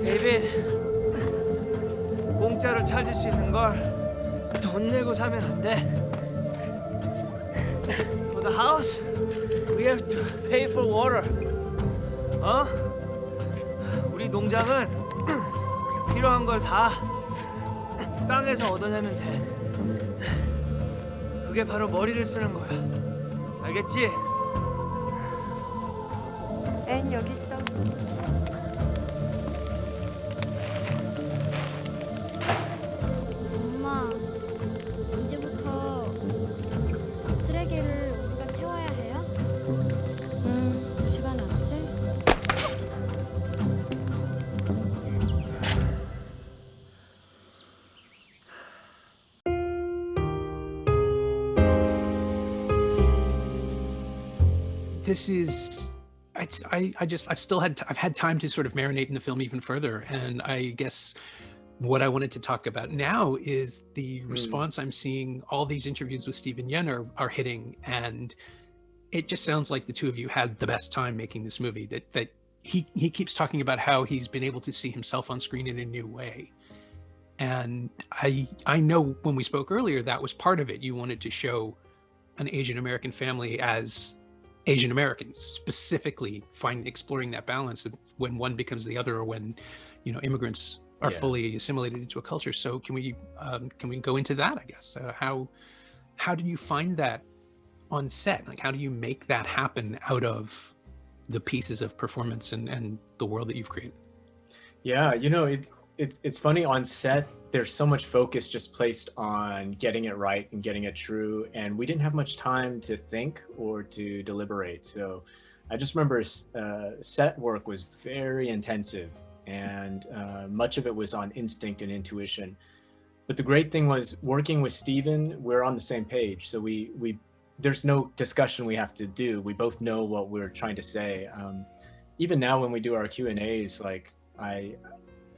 데이빗, 공짜로 찾을 수 있는 걸 돈 내고 사면 안 돼. For the house, we have to pay for water. 어? 우리 농장은 필요한 걸 다 땅에서 얻어내면 돼. 그게 바로 머리를 쓰는 거야. 알겠지? 앤 여기 있어. 엄마, 이제부터 쓰레기를 우리가 태워야 해요? 2시간 남았지? This is, I've had time to sort of marinate in the film even further. And I guess what I wanted to talk about now is the response I'm seeing. All these interviews with Steven Yeun are hitting, and it just sounds like the two of you had the best time making this movie. That he keeps talking about how he's been able to see himself on screen in a new way. And I know when we spoke earlier, that was part of it. You wanted to show an Asian American family as Asian Americans, specifically exploring that balance of when one becomes the other, or when, immigrants are fully assimilated into a culture. So can we go into that, I guess? How did you find that on set? Like, how do you make that happen out of the pieces of performance and the world that you've created? Yeah, it's funny, on set there's so much focus just placed on getting it right and getting it true, and we didn't have much time to think or to deliberate. So I just remember set work was very intensive, and much of it was on instinct and intuition. But the great thing was, working with Steven, we're on the same page, so we there's no discussion we have to do. We both know what we're trying to say. Even now when we do our Q&As, like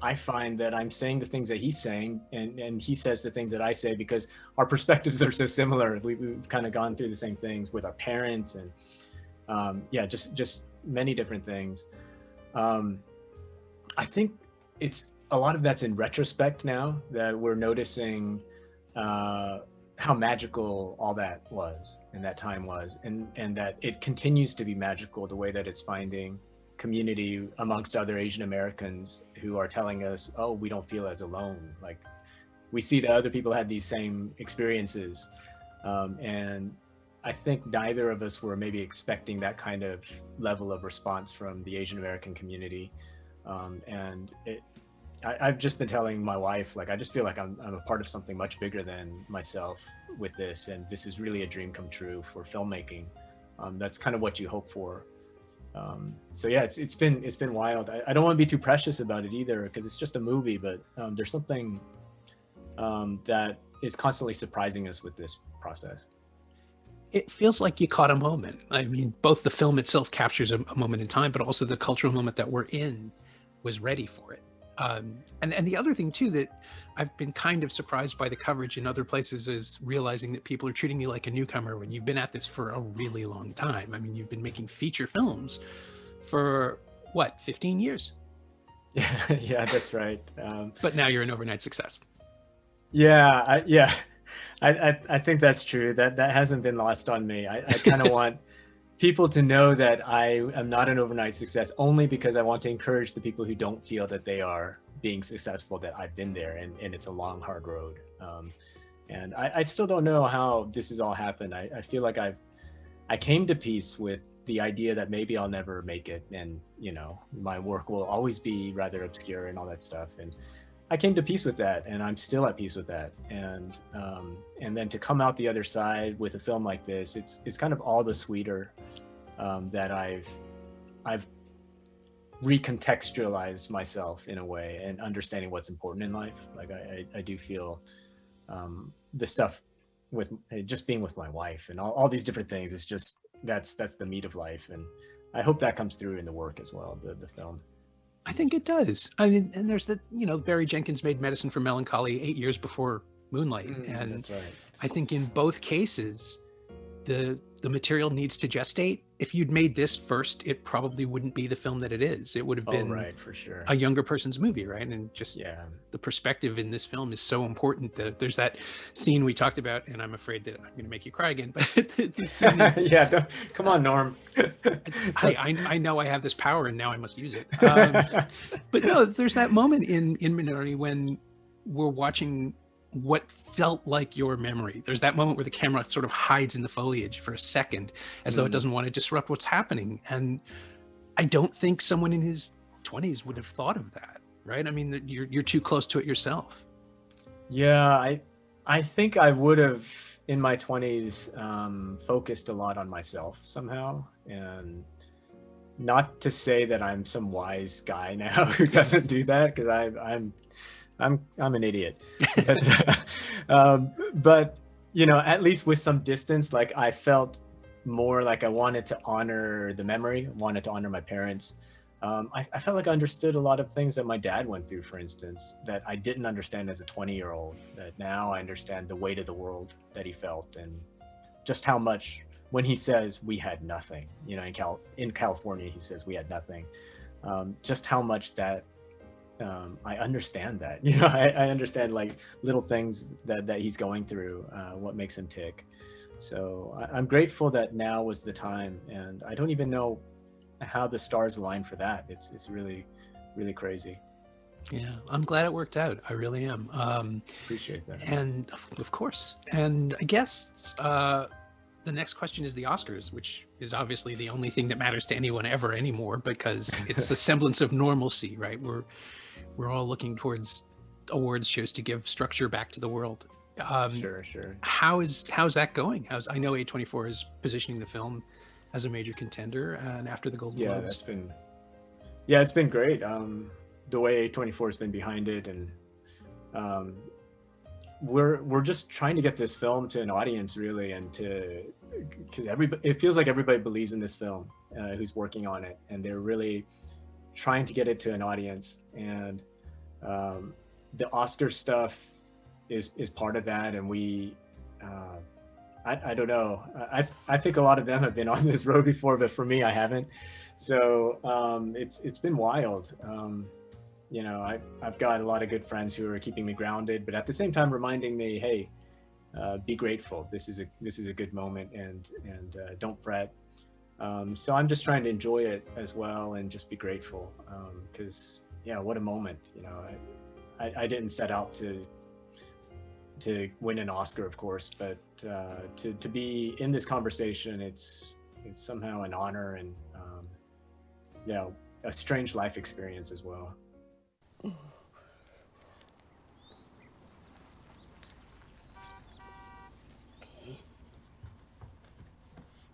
I find that I'm saying the things that he's saying, and he says the things that I say, because our perspectives are so similar. We've kind of gone through the same things with our parents, and just many different things. I think it's a lot of that's in retrospect now that we're noticing how magical all that was and that time was, and that it continues to be magical, the way that it's finding community amongst other Asian Americans who are telling us, oh, we don't feel as alone. Like, we see that other people had these same experiences. And I think neither of us were maybe expecting that kind of level of response from the Asian American community. I've just been telling my wife, like, I just feel like I'm a part of something much bigger than myself with this. And this is really a dream come true for filmmaking. That's kind of what you hope for. So yeah, it's been wild. I don't want to be too precious about it either, because it's just a movie, but there's something that is constantly surprising us with this process. It feels like you caught a moment. I mean, both the film itself captures a moment in time, but also the cultural moment that we're in was ready for it. And the other thing too, that I've been kind of surprised by the coverage in other places, is realizing that people are treating you like a newcomer when you've been at this for a really long time. I mean, you've been making feature films for what, 15 years? Yeah, that's right. But now you're an overnight success. I think that's true. That hasn't been lost on me. I kind of want people to know that I am not an overnight success, only because I want to encourage the people who don't feel that they are being successful, that I've been there, and it's a long, hard road. And I still don't know how this has all happened. I feel like I came to peace with the idea that maybe I'll never make it, and my work will always be rather obscure and all that stuff. And I came to peace with that, and I'm still at peace with that. And then to come out the other side with a film like this, it's kind of all the sweeter that I've recontextualized myself in a way, and understanding what's important in life. Like I do feel the stuff with just being with my wife and all these different things, it's just that's the meat of life, and I hope that comes through in the work as well, the film. I think it does. I mean, and there's Barry Jenkins made Medicine for Melancholy 8 years before Moonlight, and That's right. I think in both cases, the the material needs to gestate. If you'd made this first, it probably wouldn't be the film that it is. It would have been right, for sure. a younger person's movie, right? And just Yeah. the perspective in this film is so important. That there's that scene we talked about, and I'm afraid that I'm going to make you cry again, but the scene Yeah, come on, Norm. I know I have this power and now I must use it. But no, there's that moment in Minari when we're watching what felt like your memory. There's that moment where the camera sort of hides in the foliage for a second, as though it doesn't want to disrupt what's happening. And I don't think someone in his 20s would have thought of that, right? I mean, you're too close to it yourself. Yeah, I think I would have in my 20s focused a lot on myself somehow, and not to say that I'm some wise guy now who doesn't do that, because I'm an idiot. But you know, at least with some distance, like I felt more like I wanted to honor the memory, wanted to honor my parents. I felt like I understood a lot of things that my dad went through, for instance, that I didn't understand as a 20-year-old, that now I understand the weight of the world that he felt, and just how much, when he says we had nothing, you know, in California, he says we had nothing, just how much that I understand that, you know, I understand like little things that he's going through, what makes him tick. So I'm grateful that now was the time, and I don't even know how the stars align for that. It's really, really crazy. Yeah, I'm glad it worked out. I really am. Appreciate that. And of course, and I guess the next question is the Oscars, which is obviously the only thing that matters to anyone ever anymore, because it's a semblance of normalcy, right? We're all looking towards awards shows to give structure back to the world. Sure. How's that going? I know A24 is positioning the film as a major contender, and after the Golden Globes. It's been great. The way A24 has been behind it, and we're just trying to get this film to an audience, really, and because it feels like everybody believes in this film who's working on it, and they're really trying to get it to an audience. And the Oscar stuff is part of that, and we I don't know. I think a lot of them have been on this road before, but for me, I haven't. So it's been wild. You know, I've got a lot of good friends who are keeping me grounded, but at the same time reminding me, hey, be grateful. This is a good moment, and don't fret. So I'm just trying to enjoy it as well, and just be grateful, because what a moment. You know, I didn't set out to win an Oscar, of course, but to be in this conversation, it's somehow an honor, and a strange life experience as well.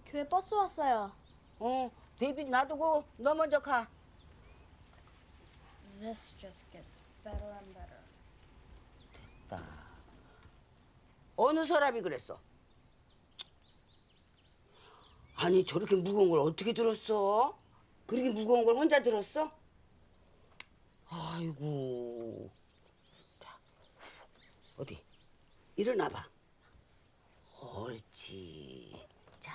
교회 버스 왔어요. 데이빗 놔두고 너 먼저 가. This just gets better and better. 됐다. 어느 사람이 그랬어? 아니 저렇게 무거운 걸 어떻게 들었어? 그렇게 무거운 걸 혼자 들었어? 아이고. 자, 어디? 일어나봐. 옳지. 자,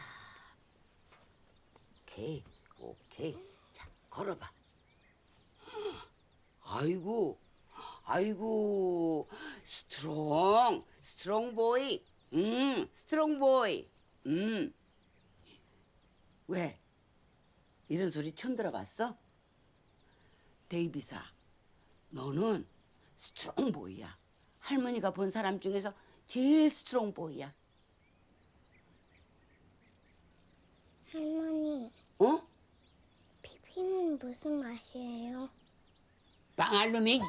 오케이. 자, 걸어봐. 아이고, 스트롱 보이. 스트롱 보이. 왜? 이런 소리 처음 들어봤어? 데이비사, 너는 스트롱 보이야. 할머니가 본 사람 중에서 제일 스트롱 보이야. 할머니, 어? 피피는 무슨 맛이에요? 빵알루미